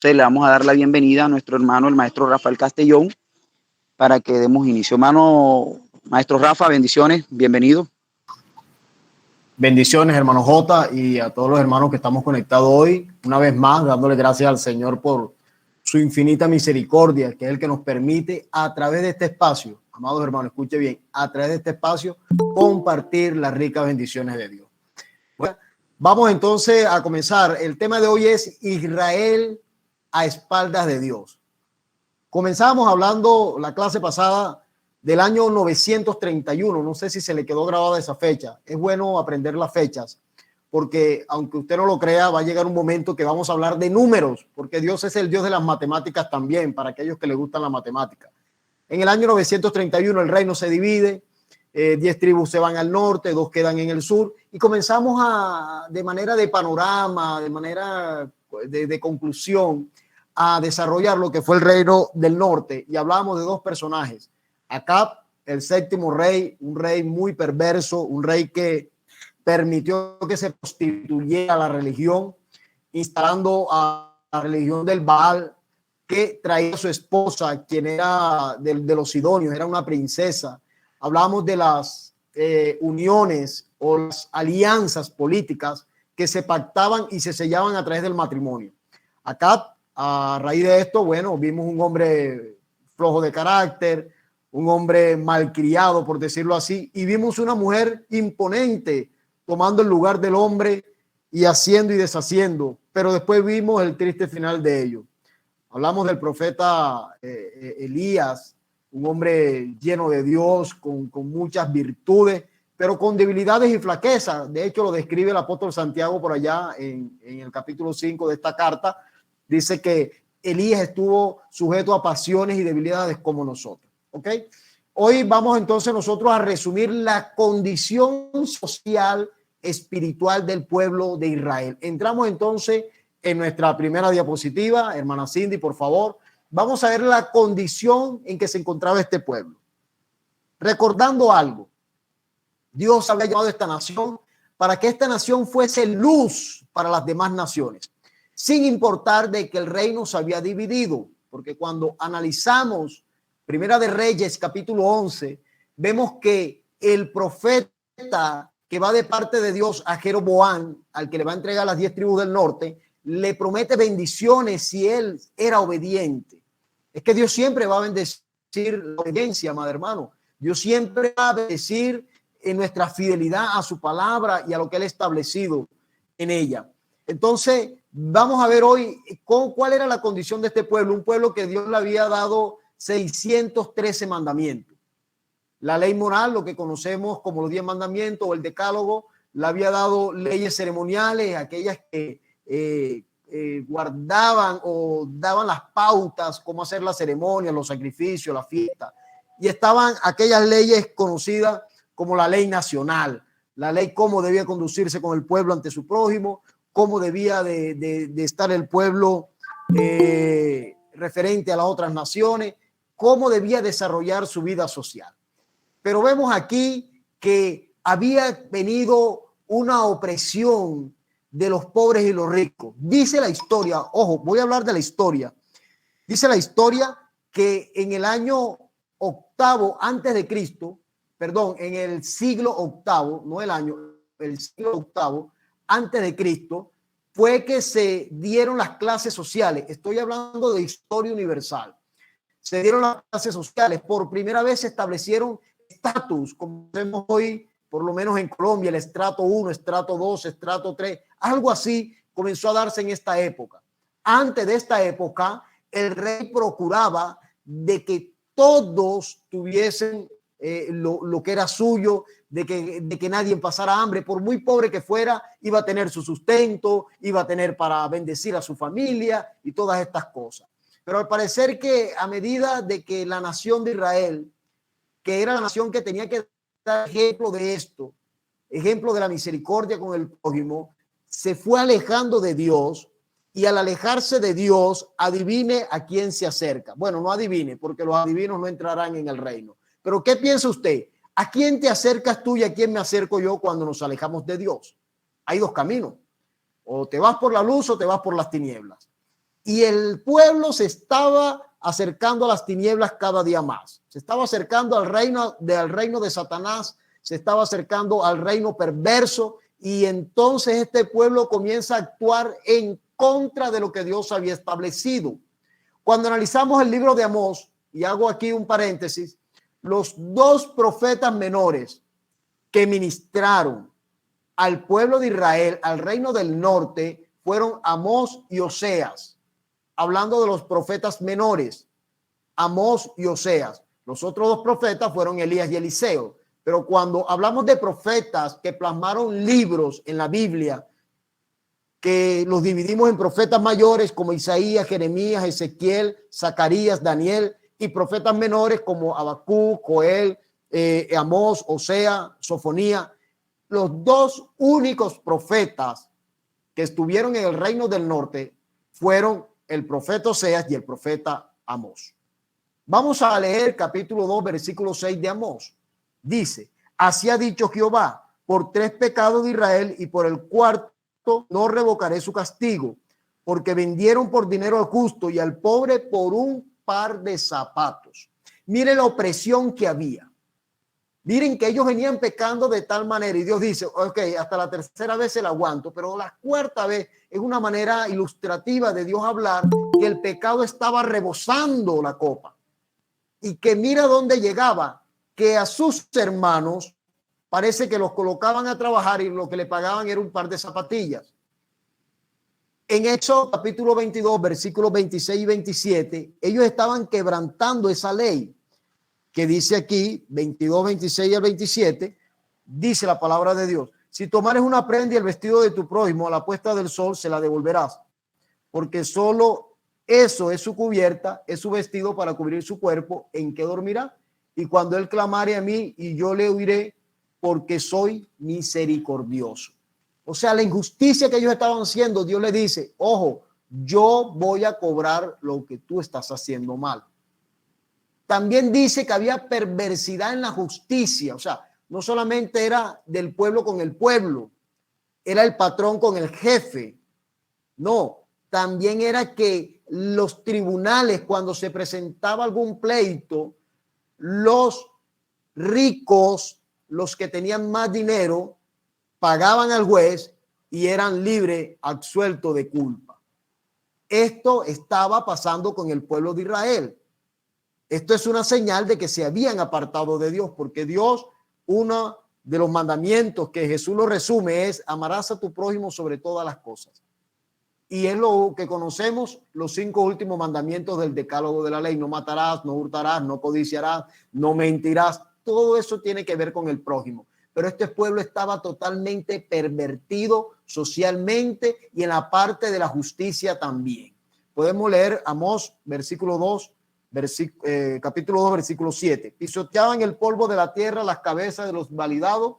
le vamos a dar la bienvenida a nuestro hermano, el maestro Rafael Castellón, para que demos inicio. Maestro Rafa, bendiciones, bienvenido. Bendiciones, hermano J, y a todos los hermanos que estamos conectados hoy, una vez más, dándole gracias al Señor por su infinita misericordia, que es el que nos permite a través de este espacio, amados hermanos, escuche bien, a través de este espacio, compartir las ricas bendiciones de Dios. Bueno, vamos entonces a comenzar. El tema de hoy es Israel a espaldas de Dios. Comenzamos hablando la clase pasada del año 931. No sé si se le quedó grabada esa fecha. Es bueno aprender las fechas porque, aunque usted no lo crea, va a llegar un momento que vamos a hablar de números, porque Dios es el Dios de las matemáticas también, para aquellos que les gustan la matemática. En el año 931 el reino se divide, 10 tribus se van al norte, 2 quedan en el sur, y comenzamos de manera de panorama, de manera de conclusión, a desarrollar lo que fue el reino del norte, y hablamos de 2 personajes. Acab, el 7º rey, un rey muy perverso, un rey que permitió que se prostituyera la religión, instalando a la religión del Baal, que traía a su esposa, quien era de los sidonios, era una princesa. Hablamos de las uniones o las alianzas políticas que se pactaban y se sellaban a través del matrimonio. Acab, a raíz de esto, bueno, vimos un hombre flojo de carácter, un hombre malcriado, por decirlo así, y vimos una mujer imponente tomando el lugar del hombre y haciendo y deshaciendo, pero después vimos el triste final de ello. Hablamos del profeta Elías, un hombre lleno de Dios, con muchas virtudes, pero con debilidades y flaquezas. De hecho, lo describe el apóstol Santiago por allá en el capítulo 5 de esta carta. Dice que Elías estuvo sujeto a pasiones y debilidades como nosotros. ¿Ok? Hoy vamos entonces nosotros a resumir la condición social espiritual del pueblo de Israel. Entramos entonces en nuestra primera diapositiva, hermana Cindy, por favor. Vamos a ver la condición en que se encontraba este pueblo. Recordando algo, Dios había llamado a esta nación para que esta nación fuese luz para las demás naciones, sin importar de que el reino se había dividido, porque cuando analizamos Primera de Reyes, capítulo 11, vemos que el profeta que va de parte de Dios a Jeroboam, al que le va a entregar las 10 tribus del norte, le promete bendiciones si él era obediente. Es que Dios siempre va a bendecir la obediencia, amado hermano. Dios siempre va a bendecir en nuestra fidelidad a su palabra y a lo que él ha establecido en ella. Entonces, vamos a ver hoy cuál era la condición de este pueblo, un pueblo que Dios le había dado 613 mandamientos. La ley moral, lo que conocemos como los 10 mandamientos o el decálogo, le había dado leyes ceremoniales, aquellas que guardaban o daban las pautas, cómo hacer la ceremonia, los sacrificios, la fiesta. Y estaban aquellas leyes conocidas como la ley nacional, la ley cómo debía conducirse con el pueblo ante su prójimo, cómo debía de estar el pueblo referente a las otras naciones, cómo debía desarrollar su vida social. Pero vemos aquí que había venido una opresión de los pobres y los ricos. Dice la historia, ojo, voy a hablar de la historia. Dice la historia que en el año 8º antes de Cristo, perdón, en el siglo 8º, no el año, el siglo 8º antes de Cristo, fue que se dieron las clases sociales. Estoy hablando de historia universal. Se dieron las clases sociales. Por primera vez se establecieron estatus, como vemos hoy, por lo menos en Colombia, el estrato 1, estrato 2, estrato 3, algo así comenzó a darse en esta época. Antes de esta época, el rey procuraba de que todos tuviesen lo que era suyo, de que nadie pasara hambre, por muy pobre que fuera, iba a tener su sustento, iba a tener para bendecir a su familia y todas estas cosas. Pero al parecer que a medida de que la nación de Israel, que era la nación que tenía que dar ejemplo de esto, ejemplo de la misericordia con el prójimo, se fue alejando de Dios, y al alejarse de Dios, adivine a quién se acerca. Bueno, no adivine, porque los adivinos no entrarán en el reino. Pero ¿qué piensa usted? ¿A quién te acercas tú y a quién me acerco yo cuando nos alejamos de Dios? Hay 2 caminos. O te vas por la luz o te vas por las tinieblas. y el pueblo se estaba acercando a las tinieblas cada día más. Se estaba acercando al reino de Satanás, se estaba acercando al reino perverso, y entonces este pueblo comienza a actuar en contra de lo que Dios había establecido. Cuando analizamos el libro de Amós, y hago aquí un paréntesis, los dos profetas menores que ministraron al pueblo de Israel, al reino del norte, fueron Amós y Oseas. Hablando de los profetas menores, Amós y Oseas. Los otros dos profetas fueron Elías y Eliseo. Pero cuando hablamos de profetas que plasmaron libros en la Biblia, que los dividimos en profetas mayores como Isaías, Jeremías, Ezequiel, Zacarías, Daniel, y profetas menores como Habacuc, Joel, Amós, Osea, Sofonía. Los dos únicos profetas que estuvieron en el reino del norte fueron el profeta Oseas y el profeta Amós. Vamos a leer capítulo 2, versículo 6 de Amós. Dice: así ha dicho Jehová, por 3 pecados de Israel y por el cuarto no revocaré su castigo, porque vendieron por dinero al justo y al pobre por un par de zapatos. Mire la opresión que había. Miren que ellos venían pecando de tal manera, y Dios dice: ok, hasta la tercera vez se la aguanto, pero la cuarta vez es una manera ilustrativa de Dios hablar que el pecado estaba rebosando la copa, y que mira dónde llegaba, que a sus hermanos parece que los colocaban a trabajar y lo que le pagaban era un par de zapatillas. En Éxodo capítulo 22, versículos 26 y 27, ellos estaban quebrantando esa ley que dice aquí, 22, 26 al 27, dice la palabra de Dios: si tomares una prenda y el vestido de tu prójimo a la puesta del sol, se la devolverás, porque solo eso es su cubierta, es su vestido para cubrir su cuerpo, en que dormirá. Y cuando él clamare a mí, y yo le oiré, porque soy misericordioso. O sea, la injusticia que ellos estaban haciendo, Dios le dice: ojo, yo voy a cobrar lo que tú estás haciendo mal. También dice que había perversidad en la justicia. O sea, no solamente era del pueblo con el pueblo, era el patrón con el jefe. No, también era que los tribunales, cuando se presentaba algún pleito, los ricos, los que tenían más dinero, pagaban al juez y eran libres, absueltos de culpa. Esto estaba pasando con el pueblo de Israel. Esto es una señal de que se habían apartado de Dios, porque Dios, uno de los mandamientos que Jesús lo resume es: amarás a tu prójimo sobre todas las cosas. Y es lo que conocemos, los 5 últimos mandamientos del decálogo de la ley: no matarás, no hurtarás, no codiciarás, no mentirás. Todo eso tiene que ver con el prójimo. Pero este pueblo estaba totalmente pervertido socialmente y en la parte de la justicia también. Podemos leer Amós, versículo 2, capítulo 2, versículo 7. Pisoteaban el polvo de la tierra las cabezas de los validados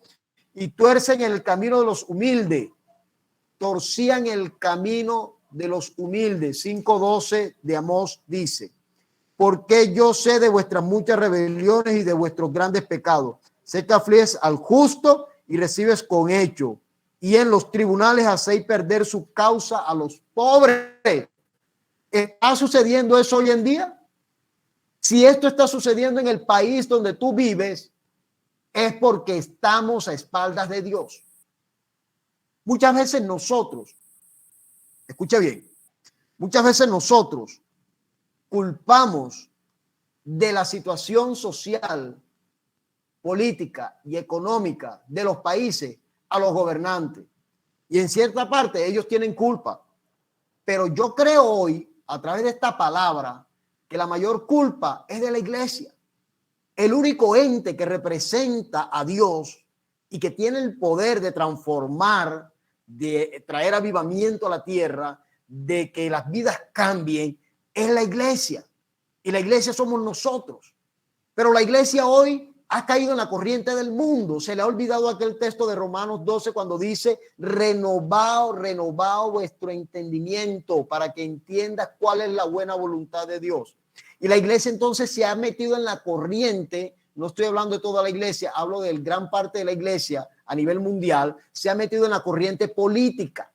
y tuercen el camino de los humildes. Torcían el camino de los humildes. 5:12 de Amós dice: porque yo sé de vuestras muchas rebeliones y de vuestros grandes pecados. Sé que afliges al justo y recibes con hecho, y en los tribunales hacéis perder su causa a los pobres. ¿Está sucediendo eso hoy en día? Si esto está sucediendo en el país donde tú vives, es porque estamos a espaldas de Dios. Muchas veces nosotros, escucha bien, muchas veces nosotros culpamos de la situación social, política y económica de los países a los gobernantes. Y en cierta parte ellos tienen culpa. Pero yo creo hoy, a través de esta palabra, que la mayor culpa es de la iglesia. El único ente que representa a Dios y que tiene el poder de transformar, de traer avivamiento a la tierra, de que las vidas cambien, es la iglesia. Y la iglesia somos nosotros. Pero la iglesia hoy ha caído en la corriente del mundo. Se le ha olvidado aquel texto de Romanos 12 cuando dice: renovado vuestro entendimiento para que entiendas cuál es la buena voluntad de Dios. Y la iglesia entonces se ha metido en la corriente. No estoy hablando de toda la iglesia, hablo de gran parte de la iglesia a nivel mundial. Se ha metido en la corriente política.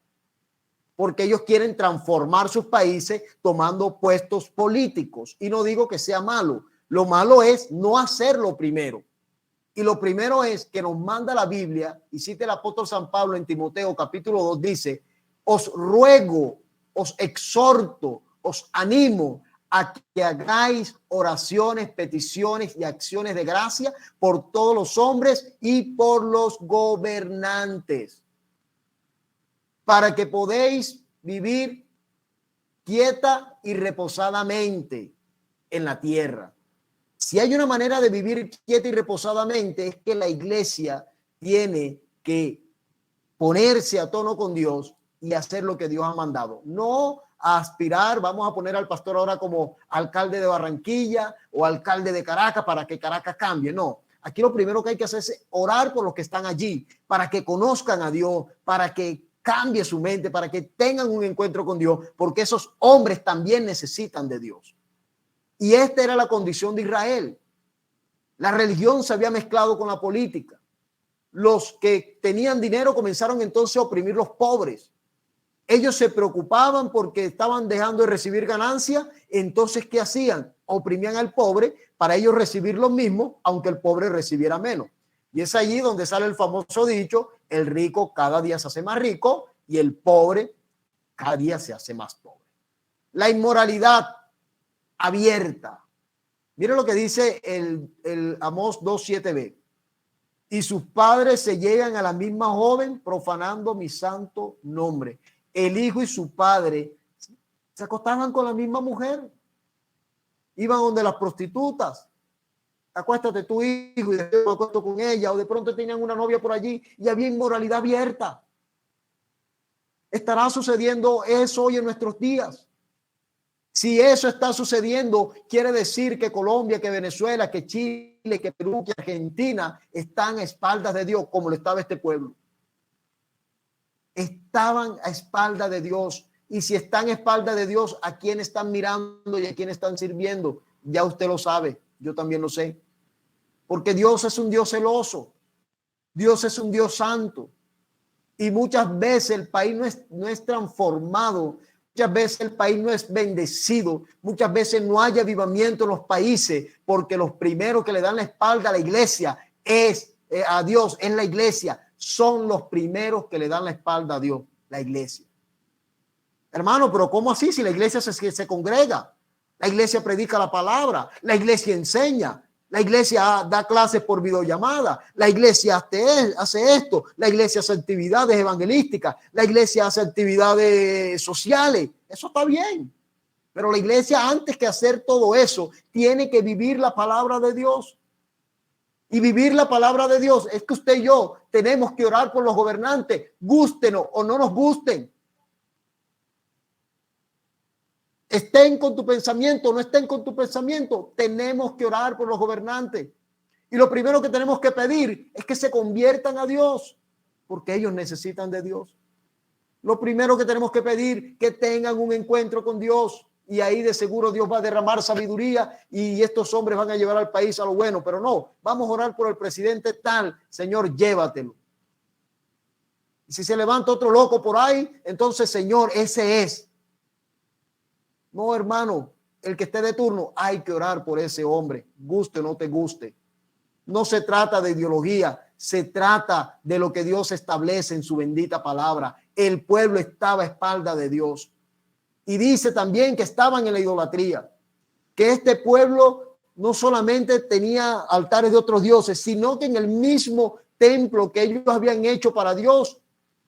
porque ellos quieren transformar sus países tomando puestos políticos. Y no digo que sea malo. Lo malo es no hacerlo primero. Y lo primero es que nos manda la Biblia, y cita el apóstol San Pablo en Timoteo capítulo 2, dice: os ruego, os exhorto, os animo a que hagáis oraciones, peticiones y acciones de gracia por todos los hombres y por los gobernantes, para que podéis vivir quieta y reposadamente en la tierra. Si hay una manera de vivir quieta y reposadamente, es que la iglesia tiene que ponerse a tono con Dios y hacer lo que Dios ha mandado. No a aspirar, vamos a poner al pastor ahora como alcalde de Barranquilla o alcalde de Caracas para que Caracas cambie. No, aquí lo primero que hay que hacer es orar por los que están allí, para que conozcan a Dios, para que cambie su mente, para que tengan un encuentro con Dios, porque esos hombres también necesitan de Dios. Y esta era la condición de Israel. La religión se había mezclado con la política. Los que tenían dinero comenzaron entonces a oprimir los pobres. Ellos se preocupaban porque estaban dejando de recibir ganancias. Entonces, ¿qué hacían? Oprimían al pobre para ellos recibir lo mismo, aunque el pobre recibiera menos. Y es allí donde sale el famoso dicho: el rico cada día se hace más rico y el pobre cada día se hace más pobre. La inmoralidad abierta. Mire lo que dice el Amós 2:7b. Y sus padres se llegan a la misma joven, profanando mi santo nombre. El hijo y su padre se acostaban con la misma mujer. Iban donde las prostitutas. Acuéstate tu hijo y después me acuesto con ella. O de pronto tenían una novia por allí y había inmoralidad abierta. ¿Estará sucediendo eso hoy en nuestros días? Si eso está sucediendo, quiere decir que Colombia, que Venezuela, que Chile, que Perú, que Argentina están a espaldas de Dios, como lo estaba este pueblo. Estaban a espaldas de Dios. Y si están a espaldas de Dios, ¿a quién están mirando y a quién están sirviendo? Ya usted lo sabe, yo también lo sé. Porque Dios es un Dios celoso. Dios es un Dios santo. Y muchas veces el país no es transformado. Muchas veces el país no es bendecido, muchas veces no hay avivamiento en los países, porque los primeros que le dan la espalda a la iglesia a Dios, es la iglesia. Son los primeros que le dan la espalda a Dios, la iglesia. Hermano, pero ¿cómo así? Si la iglesia se congrega, la iglesia predica la palabra, la iglesia enseña, la iglesia da clases por videollamada, la iglesia hace esto, la iglesia hace actividades evangelísticas, la iglesia hace actividades sociales. Eso está bien. Pero la iglesia, antes que hacer todo eso, tiene que vivir la palabra de Dios. Y vivir la palabra de Dios es que usted y yo tenemos que orar por los gobernantes, gústenos o no nos gusten. Estén con tu pensamiento, no estén con tu pensamiento, tenemos que orar por los gobernantes. Y lo primero que tenemos que pedir es que se conviertan a Dios, porque ellos necesitan de Dios. Lo primero que tenemos que pedir, que tengan un encuentro con Dios, y ahí de seguro Dios va a derramar sabiduría y estos hombres van a llevar al país a lo bueno. Pero no, vamos a orar por el presidente tal, Señor, llévatelo. Y si se levanta otro loco por ahí, entonces, Señor, ese es. No, hermano, el que esté de turno, hay que orar por ese hombre, guste o no te guste. No se trata de ideología, se trata de lo que Dios establece en su bendita palabra. El pueblo estaba a espalda de Dios. Y dice también que estaban en la idolatría, que este pueblo no solamente tenía altares de otros dioses, sino que en el mismo templo que ellos habían hecho para Dios,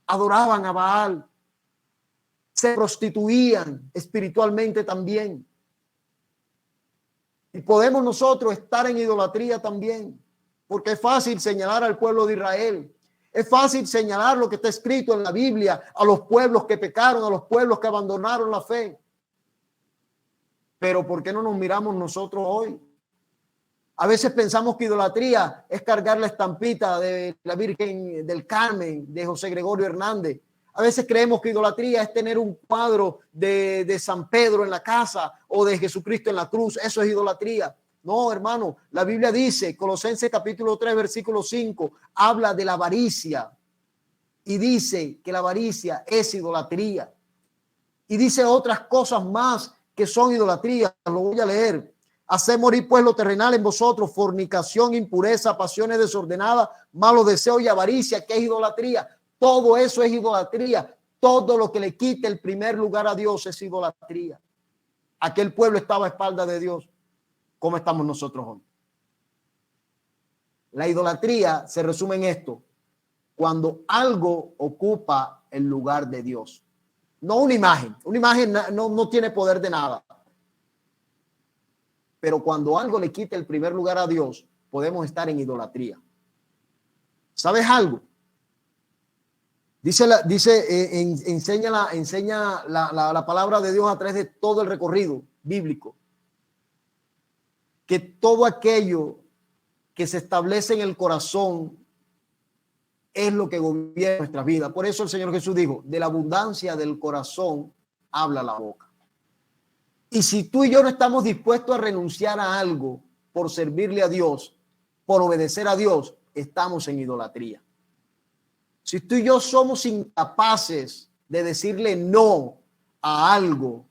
adoraban a Baal. Se prostituían espiritualmente también. Y podemos nosotros estar en idolatría también, porque es fácil señalar al pueblo de Israel. Es fácil señalar lo que está escrito en la Biblia a los pueblos que pecaron, a los pueblos que abandonaron la fe. Pero ¿por qué no nos miramos nosotros hoy? A veces pensamos que idolatría es cargar la estampita de la Virgen del Carmen, de José Gregorio Hernández. A veces creemos que idolatría es tener un cuadro de San Pedro en la casa o de Jesucristo en la cruz. Eso es idolatría. No, hermano, la Biblia dice, Colosenses capítulo 3, versículo 5, habla de la avaricia y dice que la avaricia es idolatría. Y dice otras cosas más que son idolatría. Lo voy a leer. Haced morir pues lo terrenal en vosotros: fornicación, impureza, pasiones desordenadas, malos deseos y avaricia, que es idolatría. Todo eso es idolatría. Todo lo que le quite el primer lugar a Dios es idolatría. Aquel pueblo estaba a espaldas de Dios. ¿Cómo estamos nosotros hoy? La idolatría se resume en esto: cuando algo ocupa el lugar de Dios. No una imagen. Una imagen no tiene poder de nada. Pero cuando algo le quita el primer lugar a Dios, podemos estar en idolatría. ¿Sabes algo? Enseña la palabra de Dios a través de todo el recorrido bíblico, que todo aquello que se establece en el corazón es lo que gobierna nuestra vida. Por eso el Señor Jesús dijo: de la abundancia del corazón habla la boca. Y si tú y yo no estamos dispuestos a renunciar a algo por servirle a Dios, por obedecer a Dios, estamos en idolatría. Si tú y yo somos incapaces de decirle no a algo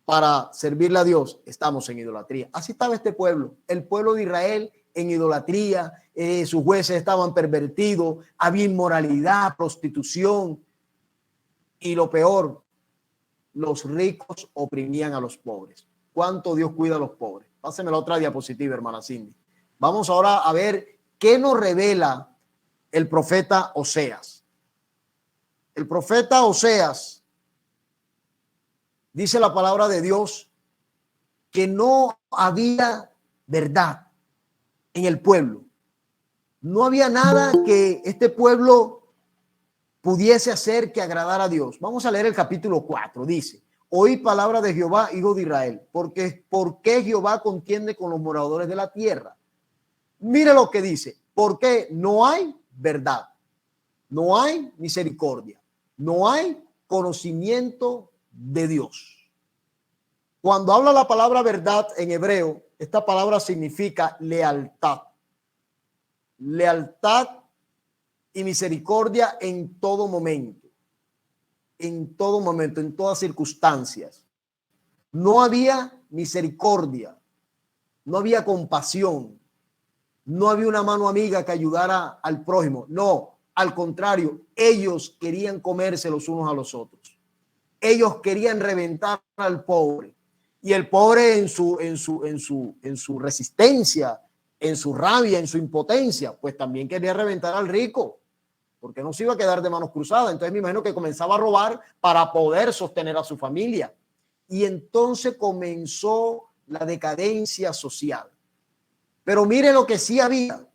para servirle a Dios, estamos en idolatría. Así estaba este pueblo, el pueblo de Israel, en idolatría. Sus jueces estaban pervertidos, había inmoralidad, prostitución, y lo peor, los ricos oprimían a los pobres. ¿Cuánto Dios cuida a los pobres? Páseme la otra diapositiva, hermana Cindy. Vamos ahora a ver qué nos revela el profeta Oseas. El profeta Oseas, dice la palabra de Dios, que no había verdad en el pueblo. No había nada que este pueblo pudiese hacer que agradara a Dios. Vamos a leer el capítulo 4. Dice: oí palabra de Jehová, hijo de Israel, ¿por qué Jehová contiende con los moradores de la tierra? Mire lo que dice: porque no hay verdad, no hay misericordia, no hay conocimiento de Dios. Cuando habla la palabra verdad en hebreo, esta palabra significa lealtad. Lealtad y misericordia en todo momento, en todas circunstancias. No había misericordia, no había compasión, no había una mano amiga que ayudara al prójimo. No, al contrario, ellos querían comerse los unos a los otros. Ellos querían reventar al pobre, y el pobre en su resistencia, en su rabia, en su impotencia, pues también quería reventar al rico, porque no se iba a quedar de manos cruzadas. Entonces me imagino que comenzaba a robar para poder sostener a su familia. Y entonces comenzó la decadencia social. Pero mire lo que sí había: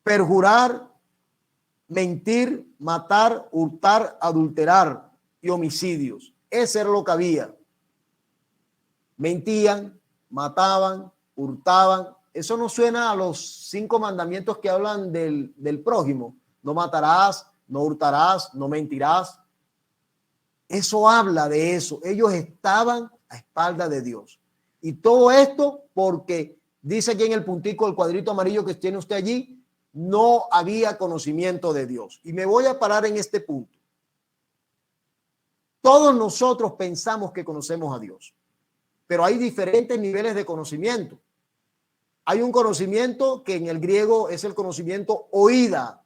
perjurar, mentir, matar, hurtar, adulterar y homicidios. Ese era lo que había. Mentían, mataban, hurtaban. Eso no suena a los 5 mandamientos que hablan del prójimo: no matarás, no hurtarás, no mentirás. Eso habla de eso. Ellos estaban a espaldas de Dios. Y todo esto porque dice aquí en el puntico, el cuadrito amarillo que tiene usted allí, no había conocimiento de Dios. Y me voy a parar en este punto. Todos nosotros pensamos que conocemos a Dios, pero hay diferentes niveles de conocimiento. Hay un conocimiento que en el griego es el conocimiento oída,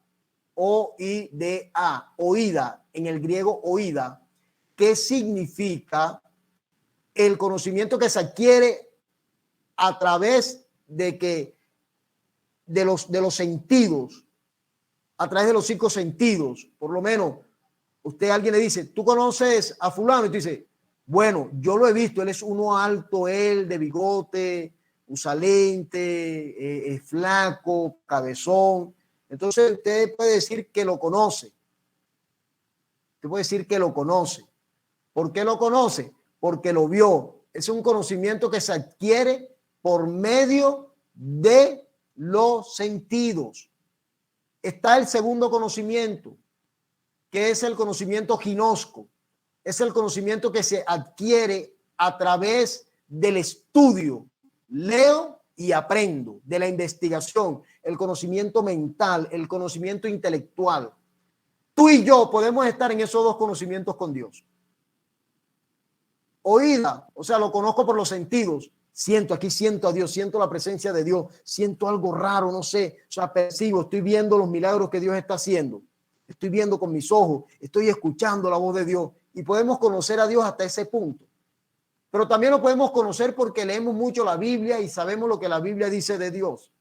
O-I-D-A, oída, en el griego oída, que significa el conocimiento que se adquiere a través de los sentidos, a través de los 5 sentidos. Por lo menos, alguien le dice: ¿tú conoces a fulano? Y tú dices: bueno, yo lo he visto, él es uno alto, él de bigote, usa lente, es flaco, cabezón. Entonces usted puede decir que lo conoce. Usted puede decir que lo conoce. ¿Por qué lo conoce? Porque lo vio. Es un conocimiento que se adquiere por medio de los sentidos. Está el segundo conocimiento, que es el conocimiento ginosco. Es el conocimiento que se adquiere a través del estudio. Leo y aprendo, de la investigación, el conocimiento mental, el conocimiento intelectual. Tú y yo podemos estar en esos dos conocimientos con Dios. Oída, o sea, lo conozco por los sentidos. Siento a Dios, siento la presencia de Dios, siento algo raro, no sé, o sea, percibo, estoy viendo los milagros que Dios está haciendo, estoy viendo con mis ojos, estoy escuchando la voz de Dios y podemos conocer a Dios hasta ese punto. Pero también lo podemos conocer porque leemos mucho la Biblia y sabemos lo que la Biblia dice de Dios.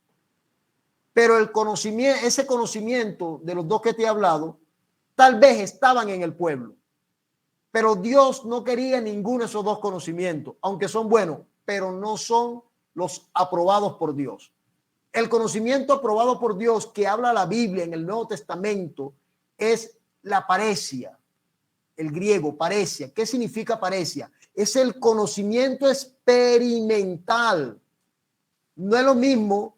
Pero el conocimiento, ese conocimiento de los dos que te he hablado, tal vez estaban en el pueblo. Pero Dios no quería ninguno de esos dos conocimientos, aunque son buenos, pero no son los aprobados por Dios. El conocimiento aprobado por Dios que habla la Biblia en el Nuevo Testamento es la paresia, el griego, paresia. ¿Qué significa paresia? Es el conocimiento experimental. No es lo mismo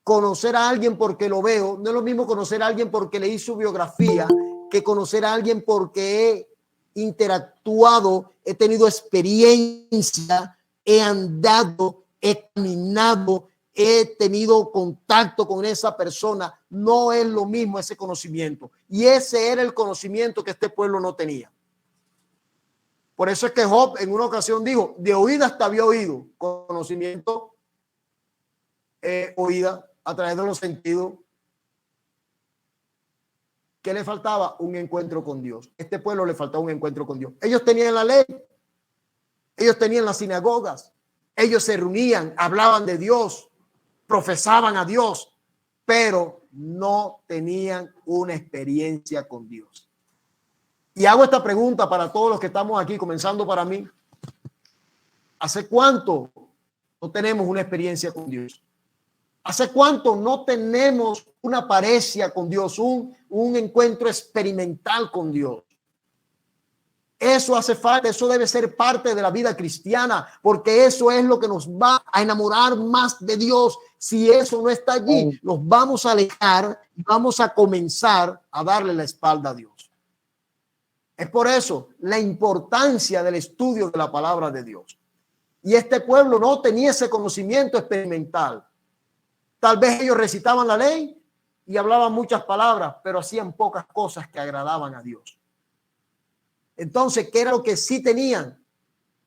conocer a alguien porque lo veo, no es lo mismo conocer a alguien porque leí su biografía que conocer a alguien porque he interactuado, he tenido experiencia, he andado, he caminado, he tenido contacto con esa persona. No es lo mismo ese conocimiento. Y ese era el conocimiento que este pueblo no tenía. Por eso es que Job en una ocasión dijo, de oída hasta había oído, conocimiento, oída a través de los sentidos. ¿Qué le faltaba? Un encuentro con Dios. Este pueblo le faltaba un encuentro con Dios. Ellos tenían la ley, ellos tenían las sinagogas, ellos se reunían, hablaban de Dios, profesaban a Dios, pero no tenían una experiencia con Dios. Y hago esta pregunta para todos los que estamos aquí, comenzando para mí. ¿Hace cuánto no tenemos una experiencia con Dios? ¿Hace cuánto no tenemos una paresia con Dios, un encuentro experimental con Dios? Eso hace falta, eso debe ser parte de la vida cristiana, porque eso es lo que nos va a enamorar más de Dios. Si eso no está allí, nos vamos a alejar y vamos a comenzar a darle la espalda a Dios. Es por eso la importancia del estudio de la palabra de Dios. Y este pueblo no tenía ese conocimiento experimental. Tal vez ellos recitaban la ley y hablaban muchas palabras, pero hacían pocas cosas que agradaban a Dios. Entonces, ¿qué era lo que sí tenían?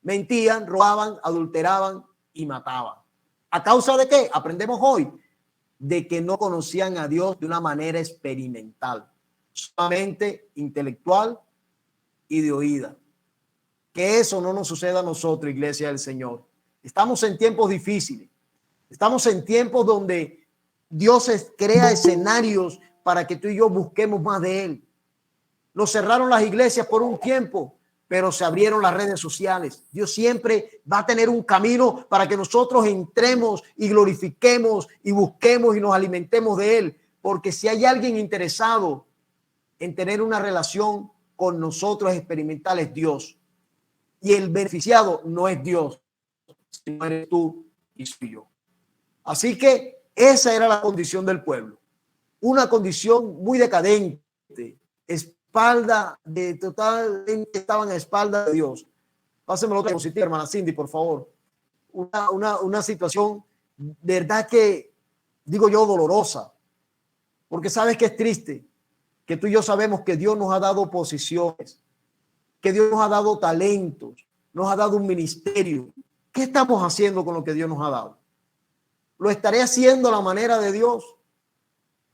Mentían, robaban, adulteraban y mataban. ¿A causa de qué? Aprendemos hoy de que no conocían a Dios de una manera experimental, solamente intelectual y de oída. Que eso no nos suceda a nosotros, Iglesia del Señor. Estamos en tiempos difíciles. Estamos en tiempos donde Dios crea escenarios para que tú y yo busquemos más de Él. Nos cerraron las iglesias por un tiempo, pero se abrieron las redes sociales. Dios siempre va a tener un camino para que nosotros entremos y glorifiquemos y busquemos y nos alimentemos de Él. Porque si hay alguien interesado en tener una relación con nosotros experimental, es Dios. Y el beneficiado no es Dios, sino eres tú y soy yo. Así que esa era la condición del pueblo. Una condición muy decadente. Espalda de totalmente, estaban a espalda de Dios. Pásenme la otra diapositiva, hermana Cindy, por favor. Una situación, de verdad que, digo yo, dolorosa. Porque sabes que es triste, que tú y yo sabemos que Dios nos ha dado posiciones, que Dios nos ha dado talentos, nos ha dado un ministerio. ¿Qué estamos haciendo con lo que Dios nos ha dado? ¿Lo estaré haciendo a la manera de Dios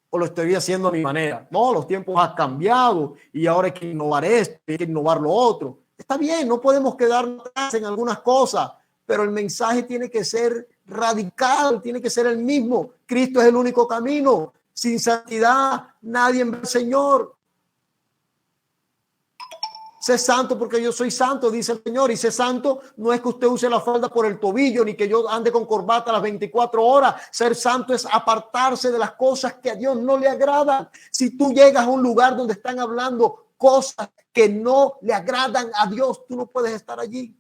o lo estoy haciendo a mi manera? No, los tiempos han cambiado y ahora hay que innovar esto, hay que innovar lo otro. Está bien, no podemos quedarnos atrás en algunas cosas, pero el mensaje tiene que ser radical, tiene que ser el mismo. Cristo es el único camino. Sin santidad nadie ve al Señor. Sé santo porque yo soy santo, dice el Señor. Y sé santo no es que usted use la falda por el tobillo, ni que yo ande con corbata las 24 horas. Ser santo es apartarse de las cosas que a Dios no le agradan. Si tú llegas a un lugar donde están hablando cosas que no le agradan a Dios, tú no puedes estar allí.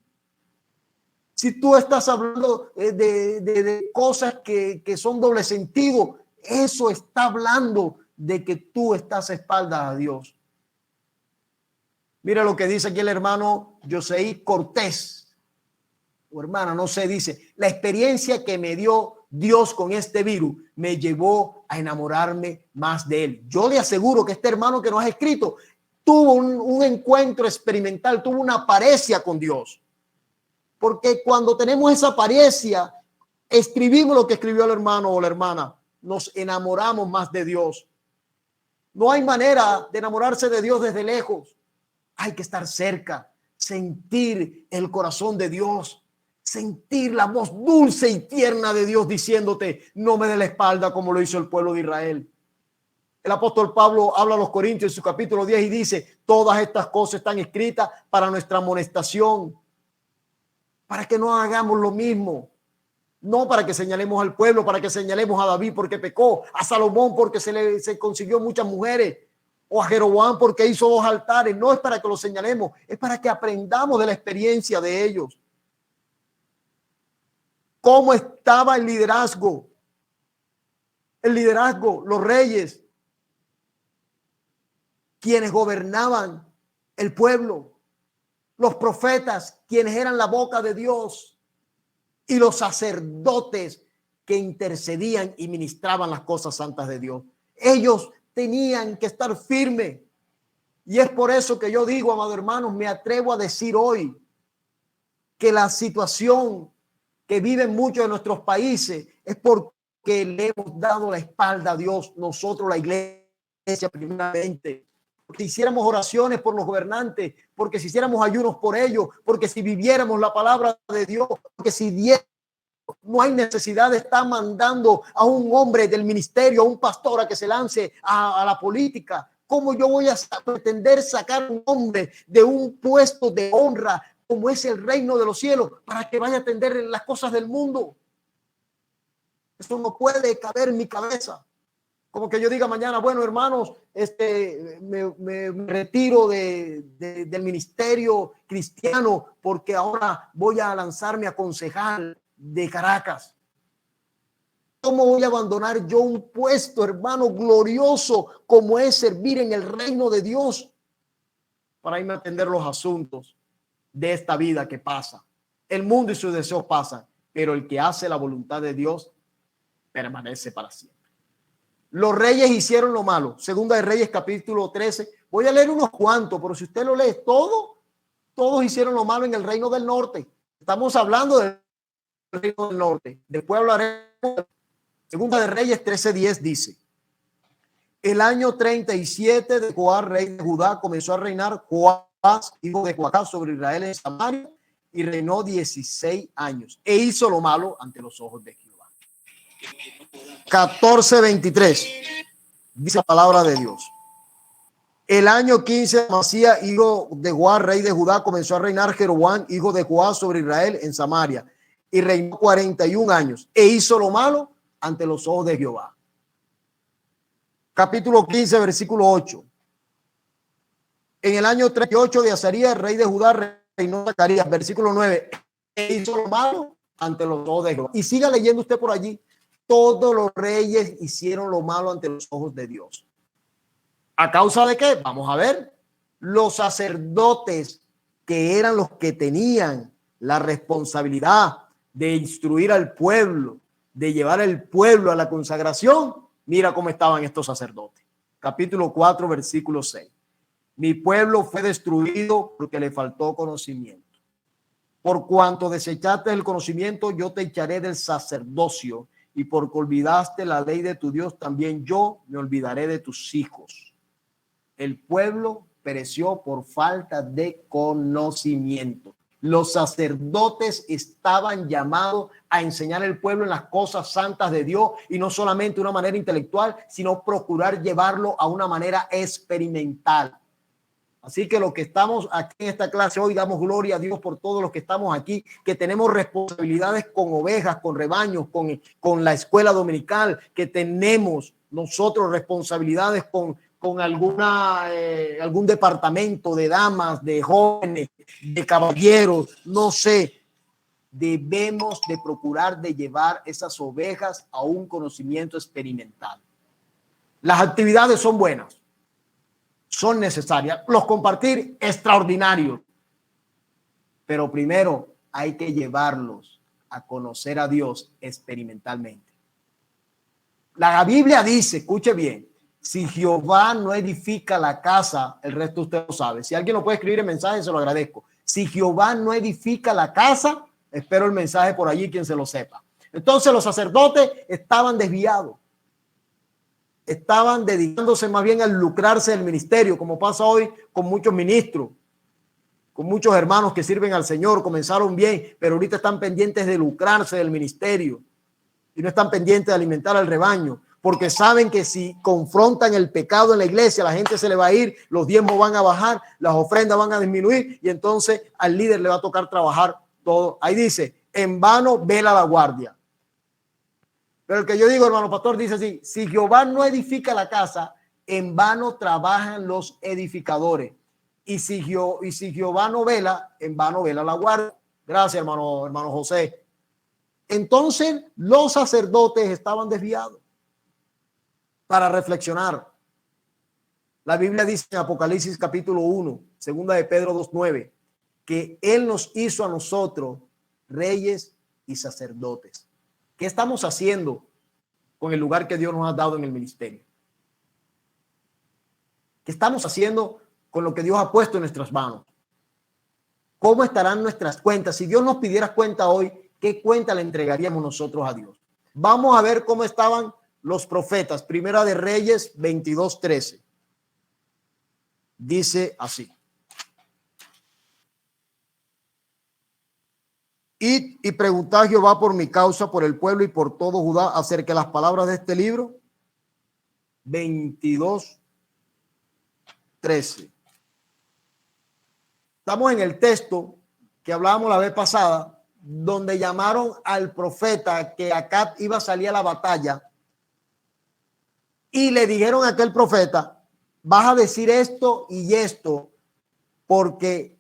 Si tú estás hablando de cosas que son doble sentido, eso está hablando de que tú estás a espaldas a Dios. Mira lo que dice aquí el hermano Joseí Cortés. O hermana, no sé, dice, la experiencia que me dio Dios con este virus me llevó a enamorarme más de él. Yo le aseguro que este hermano que nos ha escrito tuvo un encuentro experimental, tuvo una parecia con Dios. Porque cuando tenemos esa parecia, escribimos lo que escribió el hermano o la hermana, nos enamoramos más de Dios. No hay manera de enamorarse de Dios desde lejos. Hay que estar cerca, sentir el corazón de Dios, sentir la voz dulce y tierna de Dios diciéndote, no me dé la espalda como lo hizo el pueblo de Israel. El apóstol Pablo habla a los Corintios en su capítulo 10 y dice, todas estas cosas están escritas para nuestra amonestación, para que no hagamos lo mismo. No para que señalemos al pueblo, para que señalemos a David porque pecó, a Salomón porque se consiguió muchas mujeres, o a Jeroboam porque hizo 2 altares. No es para que lo señalemos, es para que aprendamos de la experiencia de ellos. ¿Cómo estaba el liderazgo? El liderazgo, los reyes, quienes gobernaban el pueblo, los profetas, quienes eran la boca de Dios, y los sacerdotes que intercedían y ministraban las cosas santas de Dios. Ellos tenían que estar firmes. Y es por eso que yo digo, amados hermanos, me atrevo a decir hoy que la situación que viven muchos de nuestros países es porque le hemos dado la espalda a Dios, nosotros la iglesia primeramente. Porque hiciéramos oraciones por los gobernantes, porque si hiciéramos ayunos por ellos, porque si viviéramos la palabra de Dios, porque si diéramos, no hay necesidad de estar mandando a un hombre del ministerio, a un pastor a que se lance a la política. ¿Cómo yo voy a pretender sacar a un hombre de un puesto de honra como es el reino de los cielos para que vaya a atender las cosas del mundo? Eso no puede caber en mi cabeza. Como que yo diga mañana, bueno, hermanos, me retiro del ministerio cristiano porque ahora voy a lanzarme a concejal de Caracas. ¿Cómo voy a abandonar yo un puesto, hermano, glorioso como es servir en el reino de Dios para irme a atender los asuntos de esta vida que pasa? El mundo y sus deseos pasan, pero el que hace la voluntad de Dios permanece para siempre. Los reyes hicieron lo malo. Segunda de Reyes, capítulo 13. Voy a leer unos cuantos, pero si usted lo lee todo, todos hicieron lo malo en el reino del norte. Estamos hablando del reino del norte. Después hablaremos. Segunda de Reyes 13:10 dice: el año 37 de Joás, rey de Judá, comenzó a reinar Joás, hijo de Joacás, sobre Israel en Samaria, y reinó 16 años. E hizo lo malo ante los ojos de Jehová. 14:23 dice la palabra de Dios: el año 15 de Amasías, hijo de Joás, rey de Judá, comenzó a reinar Jeroboam, hijo de Joás, sobre Israel en Samaria, y reinó 41 años, e hizo lo malo ante los ojos de Jehová. Capítulo 15, versículo 8. En el año 38 de Azarías, rey de Judá, reinó Zacarías. Versículo 9. E hizo lo malo ante los ojos de Jehová. Y siga leyendo usted por allí. Todos los reyes hicieron lo malo ante los ojos de Dios. ¿A causa de qué? Vamos a ver. Los sacerdotes, que eran los que tenían la responsabilidad de instruir al pueblo, de llevar al pueblo a la consagración, mira cómo estaban estos sacerdotes. Capítulo 4, versículo 6. Mi pueblo fue destruido porque le faltó conocimiento. Por cuanto desechaste el conocimiento, yo te echaré del sacerdocio, y porque olvidaste la ley de tu Dios, también yo me olvidaré de tus hijos. El pueblo pereció por falta de conocimiento. Los sacerdotes estaban llamados a enseñar al pueblo en las cosas santas de Dios, y no solamente de una manera intelectual, sino procurar llevarlo a una manera experimental. Así que los que estamos aquí en esta clase hoy, damos gloria a Dios por todos los que estamos aquí, que tenemos responsabilidades con ovejas, con rebaños, con la escuela dominical, que tenemos nosotros responsabilidades con algún departamento de damas, de jóvenes, de caballeros, no sé. Debemos de procurar de llevar esas ovejas a un conocimiento experimental. Las actividades son buenas, son necesarias, los compartir extraordinarios, pero primero hay que llevarlos a conocer a Dios experimentalmente. La Biblia dice, escuche bien, Si Jehová no edifica la casa, el resto usted lo sabe. Si alguien lo puede escribir en mensaje, se lo agradezco. Si Jehová no edifica la casa, espero el mensaje por allí, quien se lo sepa. Entonces los sacerdotes estaban desviados. Estaban dedicándose más bien al lucrarse del ministerio, como pasa hoy con muchos ministros, con muchos hermanos que sirven al Señor. Comenzaron bien, pero ahorita están pendientes de lucrarse del ministerio y no están pendientes de alimentar al rebaño, porque saben que si confrontan el pecado en la iglesia, la gente se le va a ir, los diezmos van a bajar, las ofrendas van a disminuir y entonces al líder le va a tocar trabajar todo. Ahí dice, en vano vela la guardia. Pero el que yo digo, hermano pastor, dice así: si Jehová no edifica la casa, en vano trabajan los edificadores. Y si Jehová no vela, en vano vela la guardia. Gracias, hermano José. Entonces los sacerdotes estaban desviados. Para reflexionar, la Biblia dice en Apocalipsis capítulo 1, segunda de Pedro 2:9, que Él nos hizo a nosotros reyes y sacerdotes. ¿Qué estamos haciendo con el lugar que Dios nos ha dado en el ministerio? ¿Qué estamos haciendo con lo que Dios ha puesto en nuestras manos? ¿Cómo estarán nuestras cuentas? Si Dios nos pidiera cuenta hoy, ¿qué cuenta le entregaríamos nosotros a Dios? Vamos a ver cómo estaban los profetas. Primera de Reyes 22:13. Dice así: Id y preguntad a Jehová por mi causa, por el pueblo y por todo Judá acerca de las palabras de este libro. 22:13. Estamos en el texto que hablábamos la vez pasada, donde llamaron al profeta que Acab iba a salir a la batalla y le dijeron a aquel profeta: vas a decir esto y esto, porque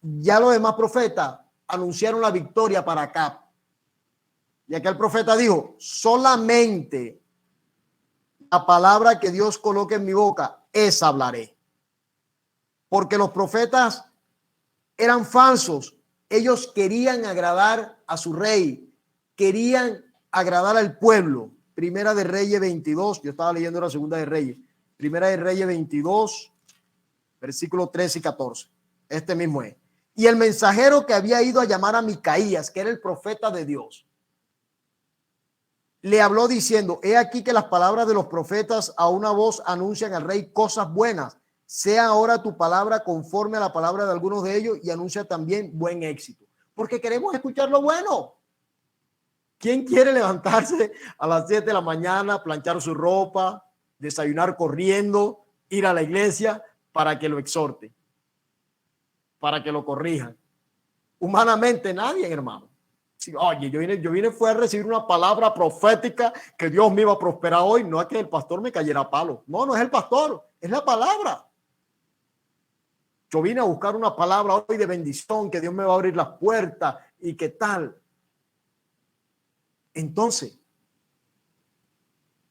ya los demás profetas anunciaron la victoria para Acab. Y aquel profeta dijo: solamente la palabra que Dios coloque en mi boca, esa hablaré. Porque los profetas eran falsos. Ellos querían agradar a su rey, querían agradar al pueblo. Primera de Reyes 22, yo estaba leyendo la Segunda de Reyes. Primera de Reyes 22, versículos 13 y 14. Este mismo es. Y el mensajero que había ido a llamar a Micaías, que era el profeta de Dios, le habló diciendo: he aquí que las palabras de los profetas a una voz anuncian al rey cosas buenas. Sea ahora tu palabra conforme a la palabra de algunos de ellos y anuncia también buen éxito. Porque queremos escuchar lo bueno. ¿Quién quiere levantarse a las 7 de la mañana, planchar su ropa, desayunar corriendo, ir a la iglesia para que lo exhorten, para que lo corrijan? Humanamente nadie, hermano. Sí, oye, yo vine fue a recibir una palabra profética que Dios me iba a prosperar hoy. No es que el pastor me cayera a palo. No, no es el pastor, es la palabra. Yo vine a buscar una palabra hoy de bendición, que Dios me va a abrir las puertas y qué tal. Entonces,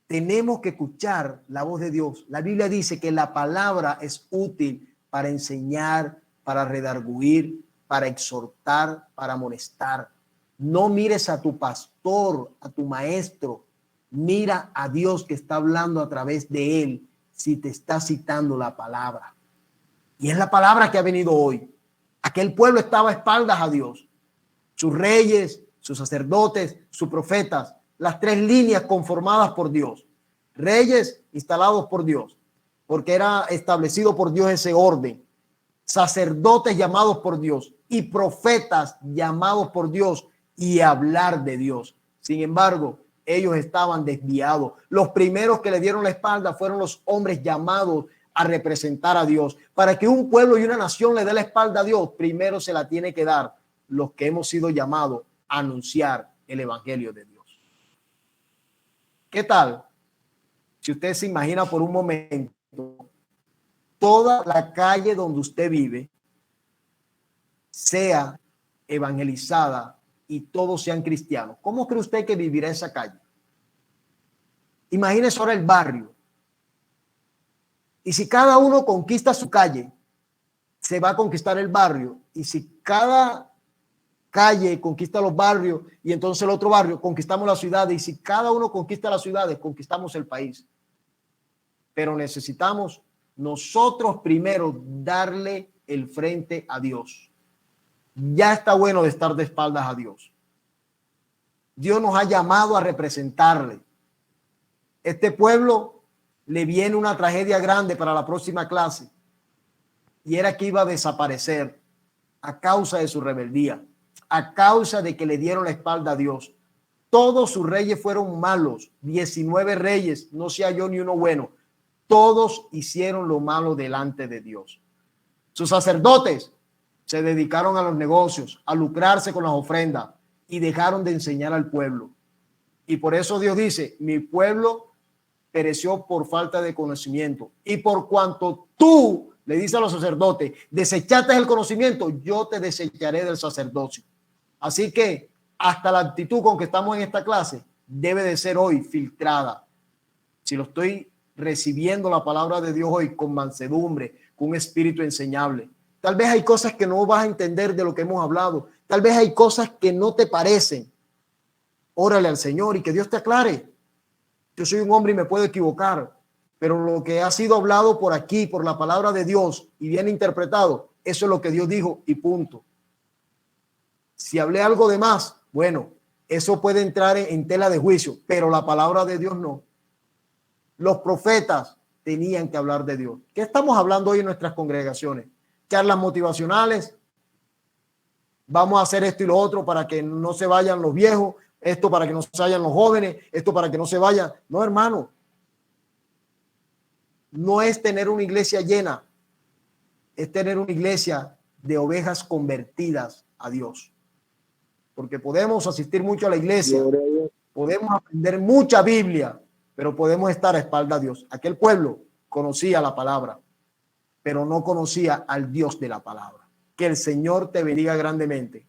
tenemos que escuchar la voz de Dios. La Biblia dice que la palabra es útil para enseñar, para redarguir, para exhortar, para amonestar. No mires a tu pastor, a tu maestro. Mira a Dios que está hablando a través de él, si te está citando la palabra. Y es la palabra que ha venido hoy. Aquel pueblo estaba a espaldas a Dios. Sus reyes, sus sacerdotes, sus profetas, las tres líneas conformadas por Dios. Reyes instalados por Dios, porque era establecido por Dios ese orden. Sacerdotes llamados por Dios y profetas llamados por Dios y hablar de Dios. Sin embargo, ellos estaban desviados. Los primeros que le dieron la espalda fueron los hombres llamados a representar a Dios. Para que un pueblo y una nación le dé la espalda a Dios, primero se la tiene que dar los que hemos sido llamados a anunciar el evangelio de Dios. ¿Qué tal si usted se imagina por un momento toda la calle donde usted vive sea evangelizada y todos sean cristianos? ¿Cómo cree usted que vivirá esa calle? Imagínese ahora el barrio. Y si cada uno conquista su calle, se va a conquistar el barrio. Y si cada calle conquista los barrios y entonces el otro barrio, conquistamos la ciudad. Y si cada uno conquista las ciudades, conquistamos el país. pero necesitamos nosotros primero darle el frente a Dios. Ya está bueno de estar de espaldas a Dios. Dios nos ha llamado a representarle. Este pueblo le viene una tragedia grande para la próxima clase, y era que iba a desaparecer a causa de su rebeldía, a causa de que le dieron la espalda a Dios. Todos sus reyes fueron malos, 19 reyes, no se halló ni uno bueno. Todos hicieron lo malo delante de Dios. Sus sacerdotes se dedicaron a los negocios, a lucrarse con las ofrendas y dejaron de enseñar al pueblo. Y por eso Dios dice, mi pueblo pereció por falta de conocimiento. Y por cuanto tú, le dice a los sacerdotes, desechaste el conocimiento, yo te desecharé del sacerdocio. Así que hasta la actitud con que estamos en esta clase debe de ser hoy filtrada. Si lo estoy recibiendo la palabra de Dios hoy con mansedumbre, con un espíritu enseñable. Tal vez hay cosas que no vas a entender de lo que hemos hablado. Tal vez hay cosas que no te parecen. Órale al Señor y que Dios te aclare. Yo soy un hombre y me puedo equivocar, pero lo que ha sido hablado por aquí, por la palabra de Dios y bien interpretado, eso es lo que Dios dijo y punto. Si hablé algo de más, bueno, eso puede entrar en tela de juicio, pero la palabra de Dios no. Los profetas tenían que hablar de Dios. ¿Qué estamos hablando hoy en nuestras congregaciones? Charlas motivacionales. Vamos a hacer esto y lo otro para que no se vayan los viejos, esto para que no se vayan los jóvenes, esto para que no se vayan. No, hermano. No es tener una iglesia llena, es tener una iglesia de ovejas convertidas a Dios. Porque podemos asistir mucho a la iglesia, podemos aprender mucha Biblia, pero podemos estar a espalda a Dios. Aquel pueblo conocía la palabra, pero no conocía al Dios de la palabra. Que el Señor te bendiga grandemente.